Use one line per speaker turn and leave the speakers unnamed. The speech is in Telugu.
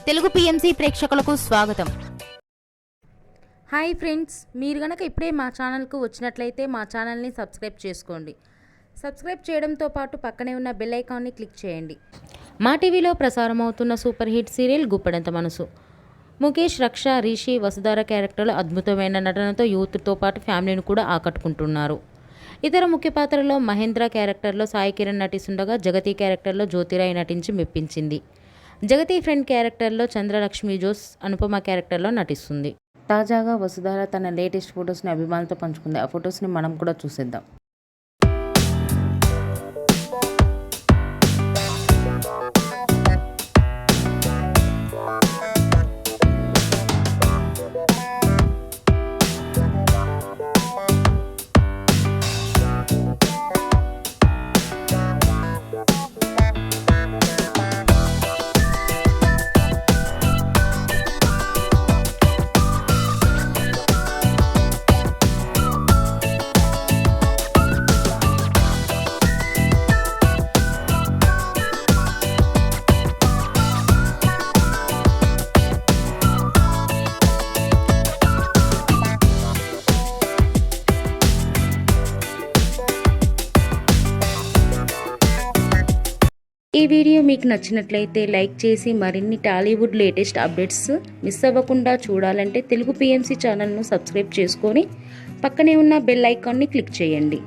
తెలుగు పిఎంసి ప్రేక్షకులకు స్వాగతం.
హాయ్ ఫ్రెండ్స్, మీరు గనక ఇప్పుడే మా ఛానల్కు వచ్చినట్లయితే మా ఛానల్ని సబ్స్క్రైబ్ చేసుకోండి. సబ్స్క్రైబ్ చేయడంతో పాటు పక్కనే ఉన్న బెల్ ఐకాన్ని క్లిక్ చేయండి. మా టీవీలో ప్రసారం అవుతున్న సూపర్ హిట్ సీరియల్ గుప్పెడంత మనసు. ముఖేష్, రక్ష, రిషి, వసుధార క్యారెక్టర్లు అద్భుతమైన నటనతో యూత్తో పాటు ఫ్యామిలీని కూడా ఆకట్టుకుంటున్నారు. ఇతర ముఖ్య పాత్రలో మహేంద్ర క్యారెక్టర్లో సాయి కిరణ్ నటిస్తుండగా జగతి క్యారెక్టర్లో జ్యోతిరాయ్ నటించి మెప్పించింది. జగతి ఫ్రెండ్ క్యారెక్టర్లో చంద్రలక్ష్మి జోస్ అనుపమ క్యారెక్టర్లో నటిస్తుంది. తాజాగా వసుధార తన లేటెస్ట్ ఫొటోస్ని అభిమానులతో పంచుకుంది. ఆ ఫొటోస్ని మనం కూడా చూసేద్దాం. ఈ వీడియో మీకు నచ్చినట్లయితే లైక్ చేసి మరిన్ని టాలీవుడ్ లేటెస్ట్ అప్డేట్స్ మిస్ అవ్వకుండా చూడాలంటే తెలుగు పిఎంసి ఛానల్ను సబ్స్క్రైబ్ చేసుకొని పక్కనే ఉన్న బెల్ ఐకాన్ని క్లిక్ చేయండి.